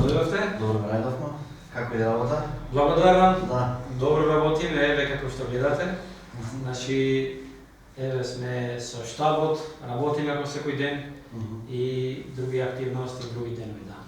дојдовте. Добро ме најдовме. Како иде работа? Благодарам. Да. Добро работиме, еве како што гледате. Значи, еве сме со штабот, работиме како секој ден и други активности, други денови, да.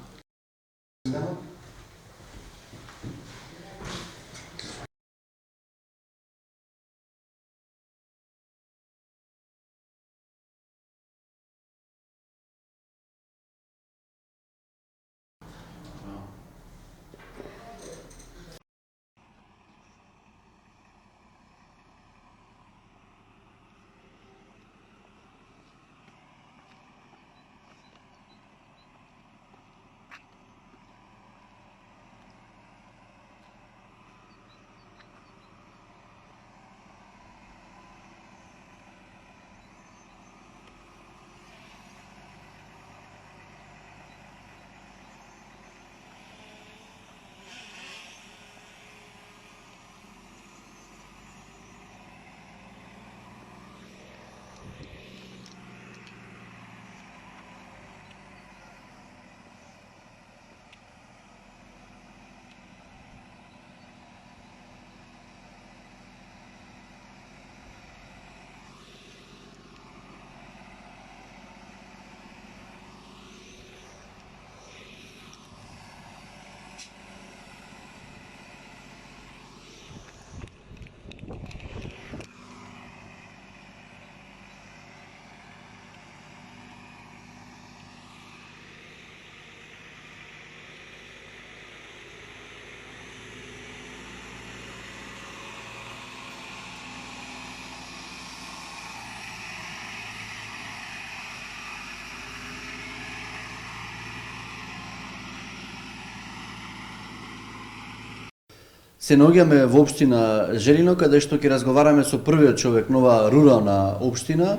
Се наоѓаме во општина Желино, каде што ќе разговараме со првиот човек на оваа рурална општина.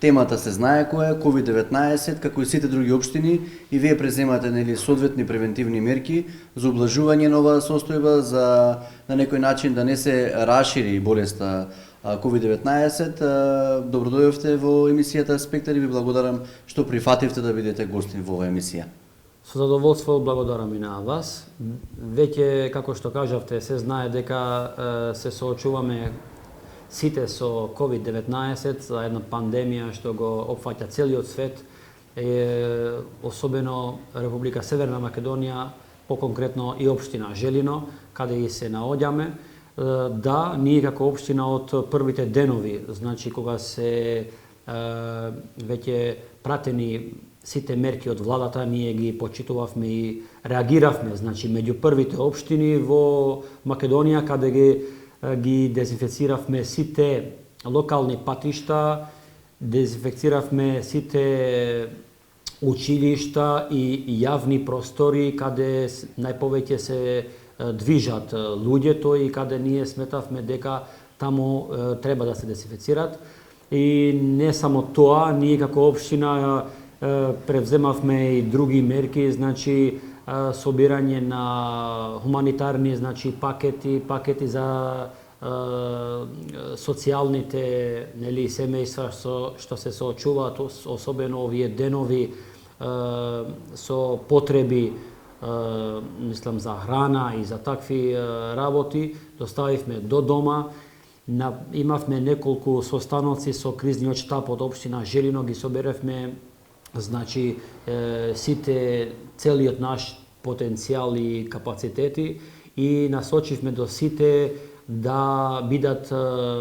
Темата се знае која е COVID-19, како и сите други општини, и вие преземате соодветни превентивни мерки за облажување на оваа состојба, за на некој начин да не се расшири болеста COVID-19. Добро дојдовте во емисијата Спектар и ви благодарам што прифативте да бидете гостин во оваа емисија. Со задоволство благодарам и на вас. Веќе, како што кажавте, се знае дека се соочуваме сите со COVID-19, за една пандемија што го опфаќа целиот свет, особено Република Северна Македонија, поконкретно и општина Желино, каде и се наоѓаме. Да, ние како општина од првите денови, значи кога се веќе пратени сите мерки од владата, ние ги почитувавме и реагиравме, значи меѓу првите општини во Македонија, каде ги дезинфециравме сите локални патишта, дезинфекциравме сите училишта и јавни простори каде најповеќе се движат луѓето и каде ние сметавме дека таму треба да се дезинфецират. И не само тоа, ние како општина превземавме и други мерки, значи собирање на хуманитарни, значи пакети за социјалните семејства што се соочуваат, особено овие денови со потреби, мислам за храна и за такви работи, доставивме до дома. Имавме неколку состаноци со кризниот штаб од општина Желино, ги соберавме значи целиот наш потенцијал и капацитети и насочивме до сите да бидат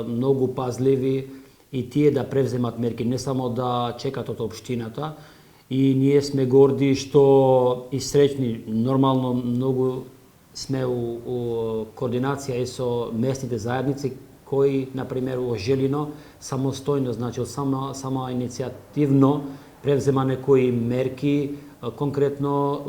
многу пазливи и тие да превземат мерки, не само да чекат од општината. И ние сме горди што и среќни, нормално многу сме у координација и со местните заедници кои, например, во Желино, самостојно, значи само иницијативно превзема некои мерки, конкретно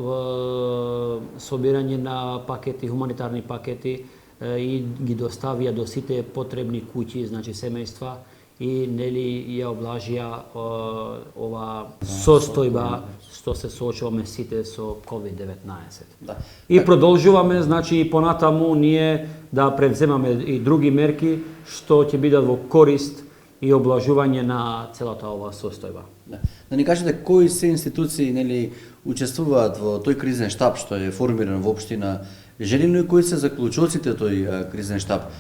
собирање на пакети, хуманитарни пакети и ги доставија до сите потребни куќи, значи семејства, и ја облажија ова состојба што се соочуваме сите со COVID-19. Да. И продолжуваме, значи и понатаму ние да превземаме и други мерки што ќе бидат во корист и облажување на целата оваа состојба. Да. Да ни кажете кои се институции нели учествуваат во тој кризен штаб што е формиран во општина Желино и кои се заклучоците тој кризен штаб?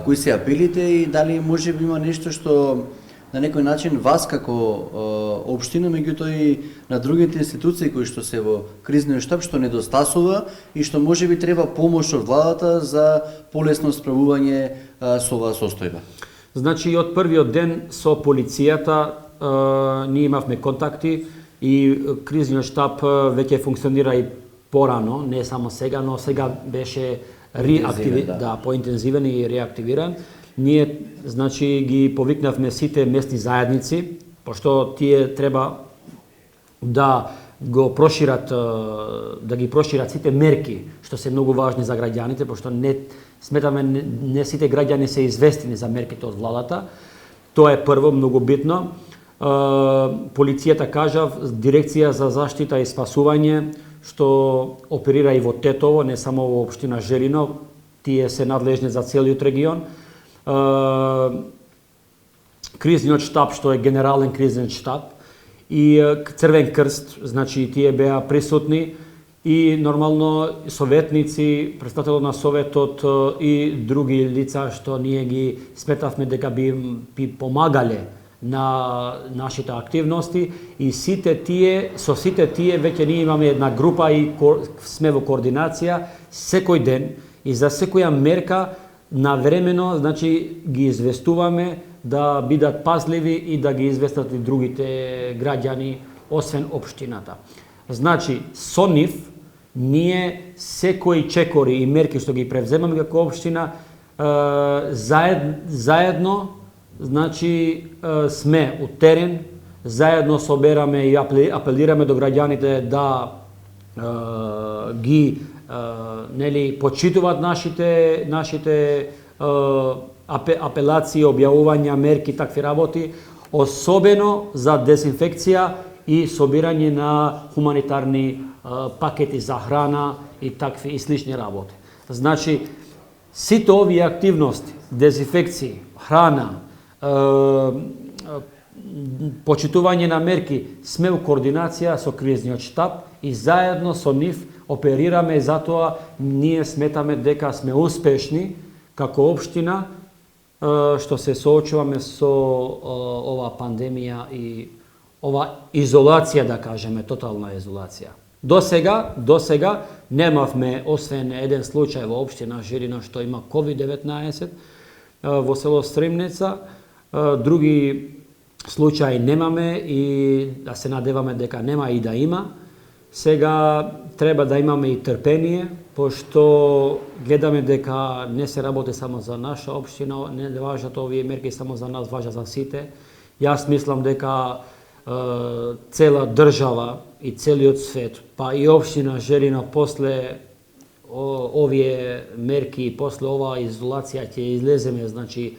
Кои се апелите и дали може би има нешто што на некој начин вас како општина, меѓутоа и на другите институции кои што се во кризниот штаб што недостасува и што може би треба помош од владата за полесно справување со оваа состојба? Значи, од првиот ден со полицијата ние имавме контакти и кризниот штаб веќе функционира и порано, не само сега, но сега беше поинтензивен и реактивиран. Ние, значи, ги повикнавме сите местни заедници, пошто тие треба да го прошират, да ги прошират сите мерки, што се многу важни за граѓаните, пошто сметаме не сите граѓани се известени за мерките од владата. Тоа е прво многу битно. Полицијата кажав, дирекција за заштита и спасување, што оперира и во Тетово, не само во општина Желино, тие се надлежни за целиот регион. Кризниот штаб, што е генерален кризен штаб, и Црвен крст, значи тие беа присутни, и нормално советници, представител на советот и други лица што ние ги сметавме дека би помагале на нашите активности, и со сите тие веќе ние имаме една група и сме во координација секој ден и за секоја мерка навремено, значи ги известуваме да бидат пазливи и да ги известат и другите граѓани освен општината. Значи со нив ние секои чекори и мерки што ги превземаме како општина заедно, значи сме у терен, заедно собераме и апелираме до граѓаните да ги почитуваат нашите апелации, објавувања, мерки, такви работи, особено за дезинфекција и собирање на хуманитарни пакети за храна и такви и слични работи. Значи, сите овие активности, дезинфекција, храна, почитување на мерки, сме у координација со кризниот штаб и заедно со нив оперираме, и затоа ние сметаме дека сме успешни како општина што се соочуваме со оваа пандемија и ова изолација, да кажеме, тотална изолација. До сега немавме, освен еден случај во општина Желино што има COVID-19 во село Стримница, други случаи немаме и да се надеваме дека нема и да има. Сега треба да имаме и трпение, пошто гледаме дека не се работи само за наша општина, не важат овие мерки само за нас, важат за сите. Јас мислам дека цела држава и целиот свет, па и општина Желино после овие мерки, после оваа изолација ќе излеземе, значи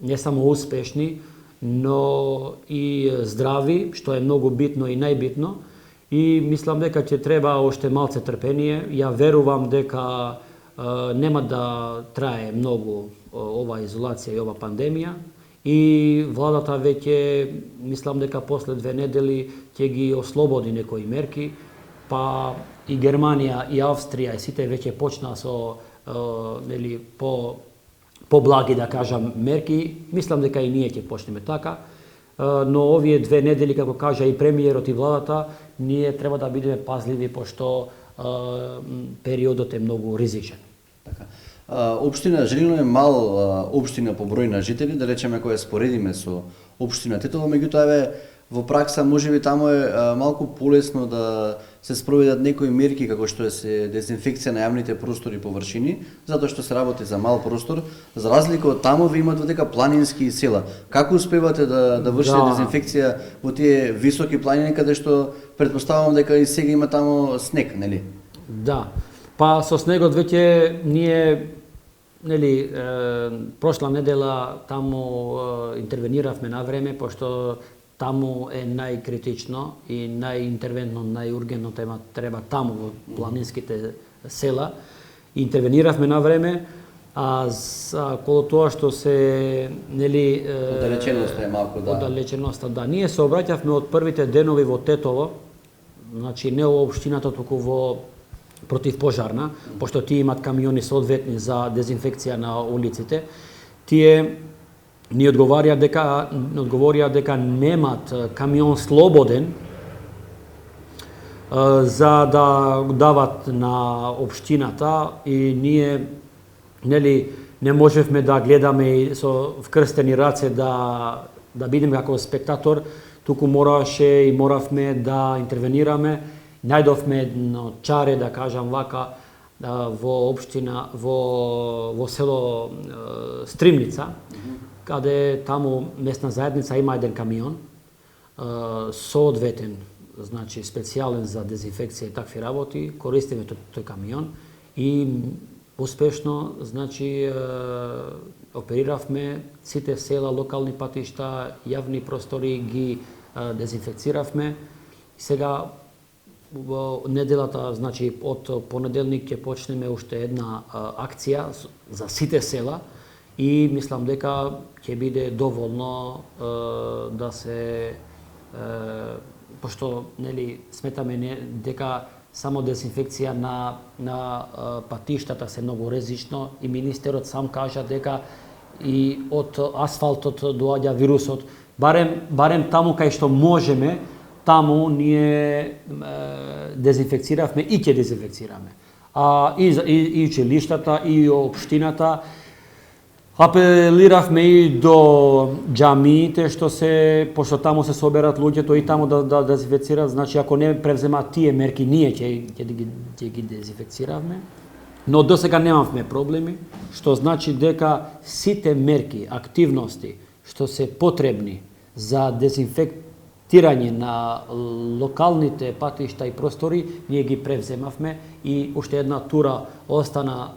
не само успешни, но и здрави, што е многу битно и најбитно. И мислам дека ќе треба уште малце трпение. Ја верувам дека нема да трае многу ова изолација и ова пандемија. И владата веќе, мислам дека после 2 недели ќе ги ослободи некои мерки, па и Германија и Австрија и сите веќе почнаа со поблаги, да кажам, мерки. Мислам дека и ние ќе почнеме така. Но овие 2 недели, како кажа и премиерот и владата, ние треба да бидеме пазливи, пошто периодот е многу ризичен. Така. Општина Желино е мал општина по број на жители, да речеме која споредиме со општина Тетово, меѓутоа во пракса можеби таму е малку полесно да се спроведат некои мерки како што е дезинфекција на јавните простори и површини, затоа што се работи за мал простор, за разлика од таму ви имате дека планински села. Како успевате да вршите дезинфекција во тие високи планини каде што претпоставувам дека и сега има таму снег, нели? Да. Па со снегот веќе ние прошла недела таму интервениравме на време, пошто таму е најкритично и најинтервентно, најургентно треба таму во планинските села. Интервениравме на време, коло тоа што се нели Оддалеченоста е малку, да. Оддалеченоста, да. Ние се обраќавме од првите денови во Тетово, значи не во општината, туку во противпожарна, пошто тие имат камиони соодветни за дезинфекција на улиците. Тие ни одговорија дека немат камион слободен за да дават на општината и ние нели не можевме да гледаме и со вкрстени раце да бидеме како спектатор, туку моравме да интервенираме. Најдовме едно чаре, да кажам вака, во општина, во село Стримница, каде таму местна заедница има еден камион, соодветен, значи специјален за дезинфекција и такви работи, користиме тој камион и успешно, значи, опериравме сите села, локални патишта, јавни простори, ги дезинфекциравме. Сега во неделата, значи од понеделник ќе почнеме уште една акција за сите села и мислам дека ќе биде доволно да се пошто нели сметаме дека само дезинфекција на патиштата се многу ризично и министерот сам кажа дека и од асфалтот доаѓа вирусот. Барем таму кај што можеме, таму ние дезинфекциравме и ќе дезинфекцираме. И училиштата, и општината. Апелиравме и до џамиите, пошто таму се соберат луѓето и таму да дезинфекцират. Значи, ако не превземат тие мерки, ние ќе ги дезинфекциравме. Но до сега немавме проблеми, што значи дека сите мерки, активности што се потребни за дезинфектирање на локалните патишта и простори, ние ги превземавме и уште една тура остана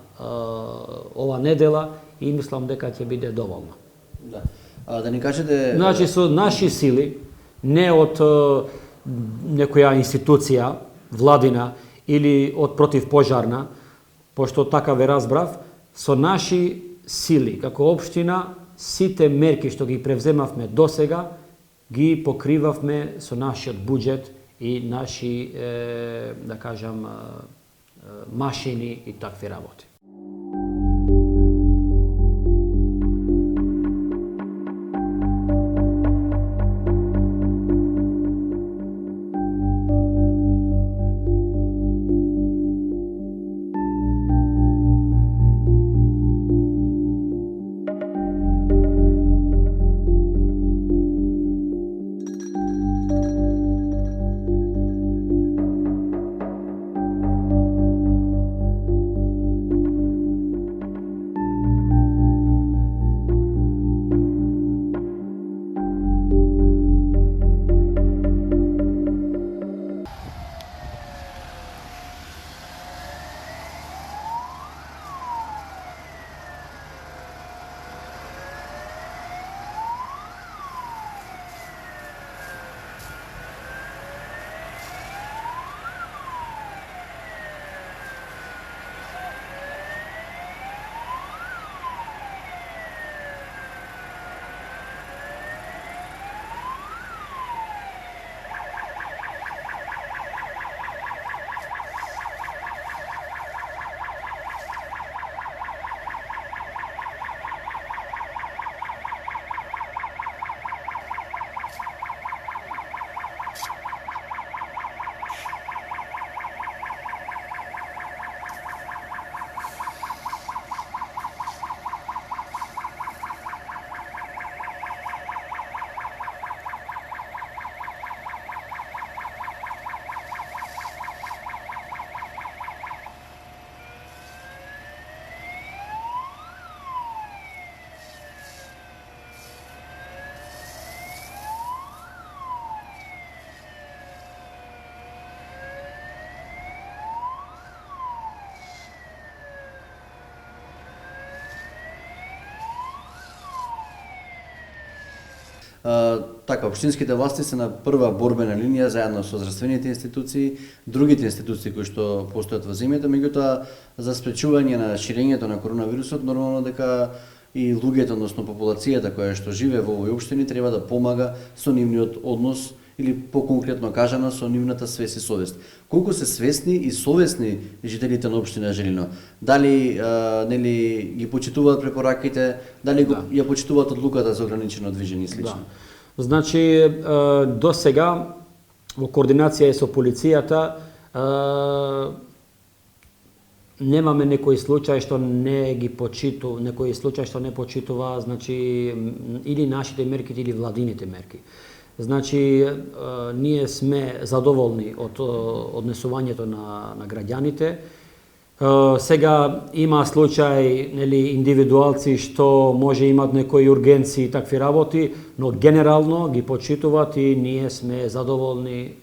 ова недела и мислам дека ќе биде доволно. Да. Да ни кажете... Значи, со наши сили, не од некоја институција, владина или од противпожарна, пошто така ве разбрав, со наши сили, како општина, сите мерки што ги превземавме досега, ги покривавме со нашиот буџет и наши, да кажам, машини и такви работи. така, општинските власти се на прва борбена линија заедно со здравствените институции, другите институции кои што постојат во земјата, меѓутоа за спречување на ширењето на коронавирусот, нормално дека и луѓето, односно популацијата која што живее во овој општини треба да помага со нивниот однос или поконкретно кажано со нивната свест и совест. Колку се свесни и совесни жителите на општина Желино? Дали нели ги почитуваат препораките, дали ја почитуваат одлуката за ограничено движење и слично? Да. Значи до сега во координација со полицијата немаме некој случај што не ги почитува, некој случај што не почитува, значи или нашите мерки или владините мерки. Значи, ние сме задоволни од однесувањето на граѓаните. Сега има случај, нели, индивидуалци што може имат некои ургенции и такви работи, но генерално ги почитуваат и ние сме задоволни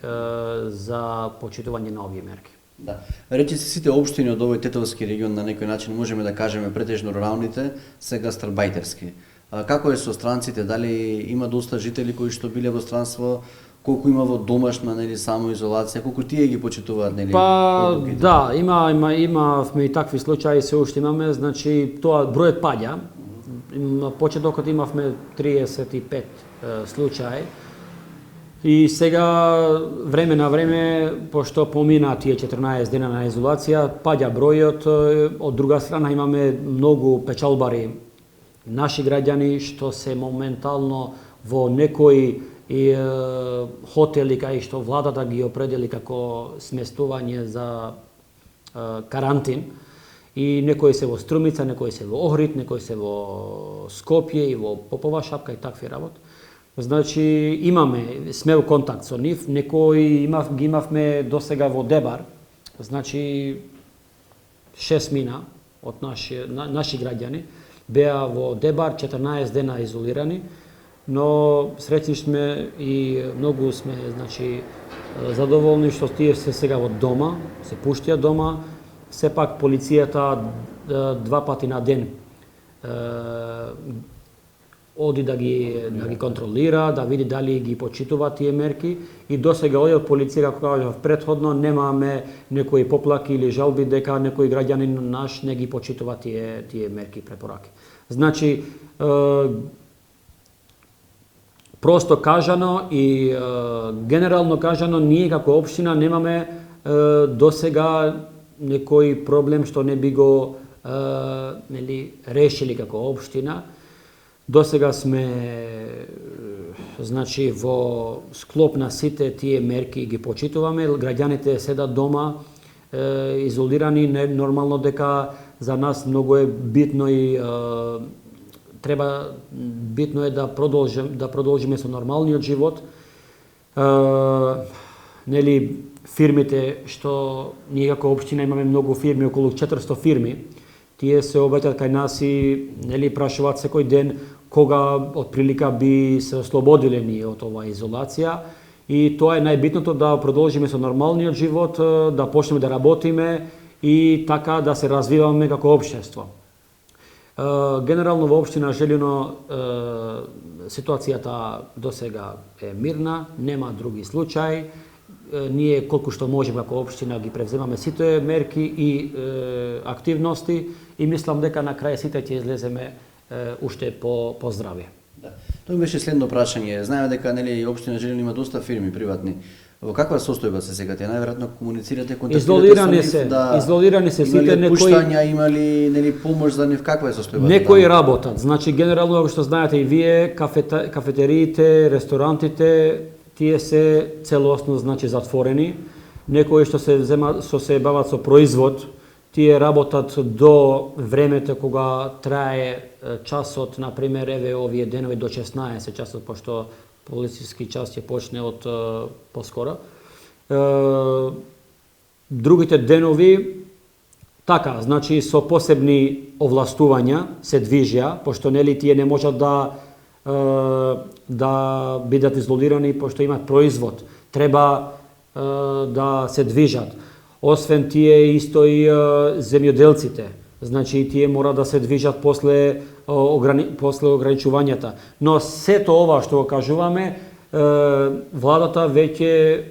за почитување на овие мерки. Да. Речи се сите општини од овој Тетовски регион на некој начин можеме да кажеме претежно руралните, се гастарбајтерски. Како е со странците? Дали има доста жители кои што биле во странство? Колку има во домашна, нели, самоизолација? Колку тие ги почитуваат, нели? Па да, имавме и такви случаи, се уште имаме, значи тоа бројот паѓа. На почетокот имавме 35 случаи. И сега време на време, пошто помина тие 14 дена на изолација, паѓа бројот. Од друга страна имаме многу печалбари наши граѓани што се моментално во некои хотели кај што владата ги определи како сместување за карантин. И некои се во Струмица, некои се во Охрид, некои се во Скопје и во Попова Шапка и такви работи. Значи сме во контакт со нив, некои ги имавме досега во Дебар, значи 6 мина од наши граѓани беа во Дебар 14 дена изолирани, но среќни сме и многу сме, значи, задоволни што тие се сега во дома, се пуштија дома. Сепак полицијата 2 пати на ден оди да ги контролира, да види дали ги почитуваат тие мерки, и досега од полиција, како кажав претходно, немаме некои поплаки или жалби дека некој граѓанин наш не ги почитува тие мерки и препораки. Значи, просто кажано и генерално кажано, ние како општина немаме досега некој проблем што не би го решили како општина. Досега сме, значи, во склоп на сите тие мерки ги почитуваме. Граѓаните седат дома, изолирани, нормално дека за нас многу е битно и битно е да продолжиме со нормалниот живот. Нели, фирмите што ние како општина имаме многу фирми, околу 400 фирми, тие се обаќаат кај нас и, нели, прашуваат секој ден кога отприлика би се ослободиле ние од оваа изолација. И тоа е најбитното, да продолжиме со нормалниот живот, да почнеме да работиме и така да се развиваме како општество. Генерално во општина Желино ситуацијата досега е мирна, нема други случаи. Ние колку што можеме како општина ги превземаме сите мерки и активности и мислам дека на крај сите ќе излеземе уште по здравје. Да. Тоа беше следно прашање. Знаеме дека, нели, општина Желино има доста фирми приватни. Во каква состојба се сега? Те најверојатно комуницирате, контактирате со нив, изолирани се сите, некои пуштања, имали, нели, помош за нив, каква е состојбата? Некои работат. Значи генерално, што знаете и вие, кафетериите, ресторантите, тие се целосно, значи, затворени. Некои што се бават со производ, тие работат до времето кога трае часот, например, еве овие денови до 16 часот, пошто полициски час ќе почне од поскоро. Другите денови, така, значи со посебни овластувања се движија, пошто, нели, тие не можат да бидат изолирани, пошто имат производ. Треба да се движат. Освен тие, исто и земјоделците. Значи, тие мора да се движат после ограничувањата. Но сето ова што го кажуваме, владата веќе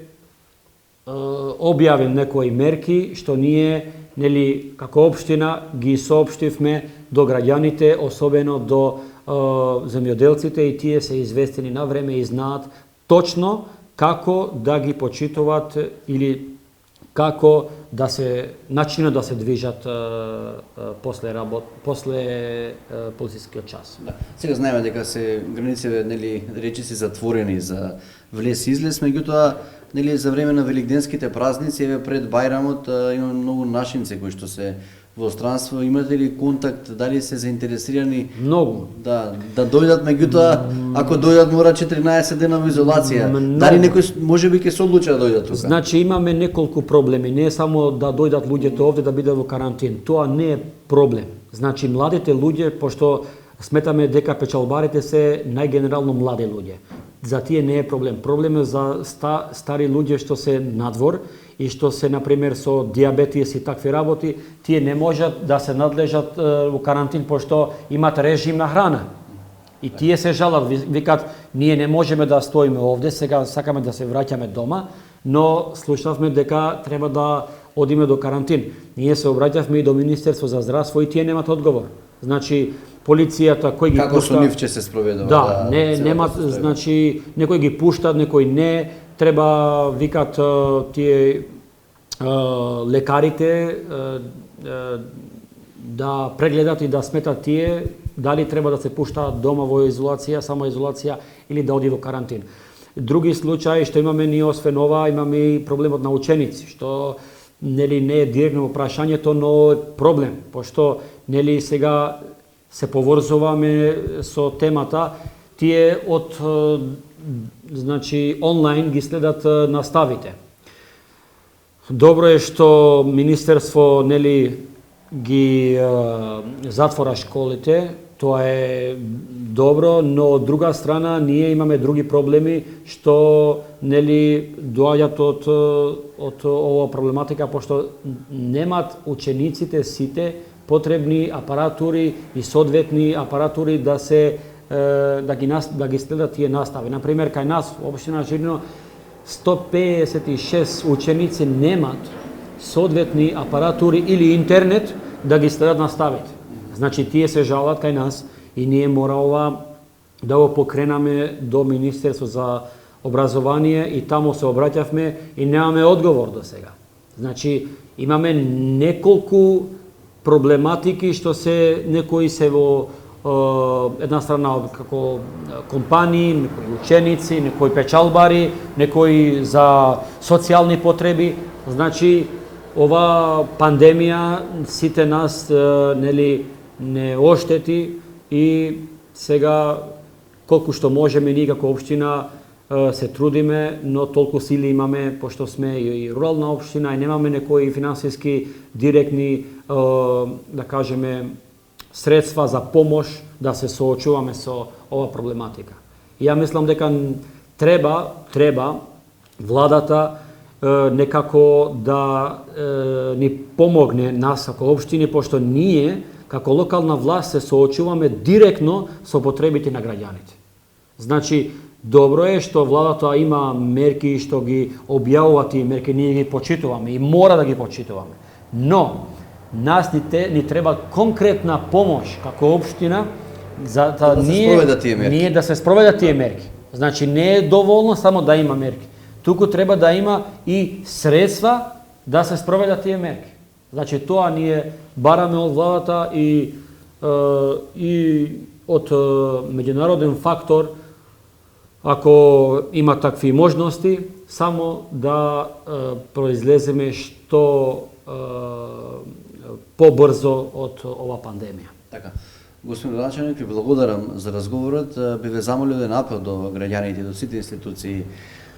објави некои мерки што ние, нели, како општина ги соопштивме до граѓаните, особено до земјоделците, и тие се известени на време и знаат точно како да ги почитуваат или како да се начинот да се движат после полицискиот час. Да. Сега знаеме дека се границите, нели, речиси затворени за влез и излез, меѓутоа, нели, за време на великденските празници, еве пред Бајрамот, има многу нашинци кои што се во странство. Имате ли контакт, дали се заинтересирани? Многу. Да дојдат, меѓутоа, ако дојдат мора 14 дена во изолација. Дали некој можеби ќе се одлучи да дојдат тука? Значи имаме неколку проблеми, не само да дојдат луѓето овде да бидат во карантин. Тоа не е проблем. Значи младите луѓе, пошто сметаме дека печалбарите се најгенерално млади луѓе. За тие не е проблем. Проблем е за стари луѓе што се надвор и што се, например, со диабетис и такви работи, тие не можат да се надлежат во карантин, пошто имат режим на храна. И тие се жалат, викат, ние не можеме да стоиме овде, сега сакаме да се враќаме дома, но слушнавме дека треба да одиме до карантин. Ние се обраќавме и до Министерство за здравство и тие немат одговор. Значи, полицијата кој ги како пушта... со нив ќе се спроведува? Да, немат, значи, некој ги пушта, некој не, треба, викат тие лекарите да прегледат и да сметат тие дали треба да се пуштаат дома во изолација, самоизолација или да оди во карантин. Други случаи што имаме ние освен ова, имаме и проблемот на ученици, што нели не е директно во прашањето, но е проблем, пошто нели сега се поврзуваме со темата, тие од значи онлайн ги следат наставите. Добро е што Министерство нели ги затвора школите, тоа е добро, но од друга страна ние имаме други проблеми што нели доаѓаат од ова проблематика, пошто немат учениците сите потребни апаратури и соодветни апаратури да се да ги следат тие настави. Например, кај нас во општина Жилино 156 ученици немат соодветни апаратури или интернет да ги следат наставите. Значи тие се жалат кај нас и ние мора ова да го покренаме до Министерство за образование и таму се обраќавме и немаме одговор до сега. Значи имаме неколку проблематики што се некои се во една страна како компании, некои ученици, некои печалбари, некои за социјални потреби. Значи ова пандемија сите нас нели не оштети и сега колку што можеме ние како општина се трудиме, но толку сили имаме пошто сме и рурална општина и немаме некои финансиски директни да кажеме средства за помош да се соочуваме со ова проблематика. И ја мислам дека треба владата некако да ни помогне нас како општини, пошто ние како локална власт се соочуваме директно со потребите на граѓаните. Значи, добро е што владата има мерки што ги објавува тие мерки, ние ги почитуваме и мора да ги почитуваме. Но нас ни треба конкретна помош како општина за да ние да се спроведат тие мерки. Значи не е доволно само да има мерки. Туку треба да има и средства да се спроведат тие мерки. Значи тоа ние бараме од владата и од меѓународен фактор, ако има такви можности, само да произлеземе што побрзо од ова пандемија. Така. Господин градоначалник, ви благодарам за разговорот. Би ве замолил еден апел до граѓаните, до сите институции,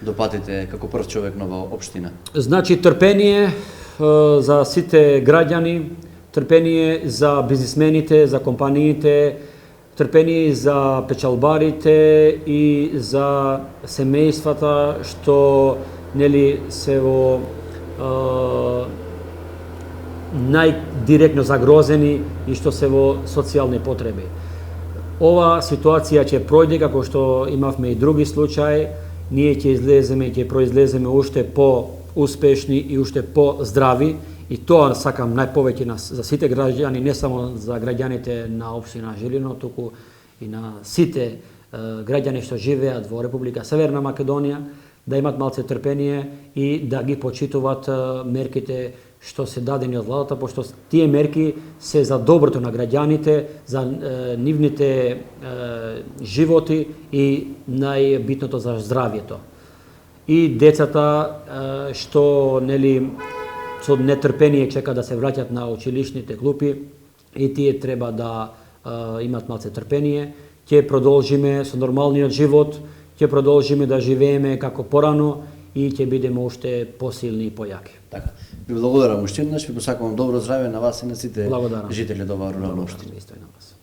до патите како прв човек на оваа општина. Значи трпение за сите граѓани, трпение за бизнисмените, за компаниите, трпение за печалбарите и за семејствата што нели се во најдиректно загрозени и што се во социјални потреби. Ова ситуација ќе пројде како што имавме и други случаи ние ќе излеземе и ќе произлеземе уште по-успешни и уште по-здрави. И тоа сакам најповеќе за сите граѓани, не само за граѓаните на општина Жилино, туку и на сите граѓани што живеат во Република Северна Македонија, да имат малце трпение и да ги почитуваат мерките што се дадени од владата, пошто тие мерки се за доброто на граѓаните, за нивните животи и најбитното за здравјето. И децата што со нетрпение чека да се враќат на училишните клупи, и тие треба да имат малце трпение. Ќе продолжиме со нормалниот живот, ќе продолжиме да живееме како порано и ќе бидеме уште посилни и појаки. Така. Ви благодарам уште еднаш, ви посакувам добро здравје на вас и на сите Благодарам. жители од оваа рурална општина. Исто и на вас.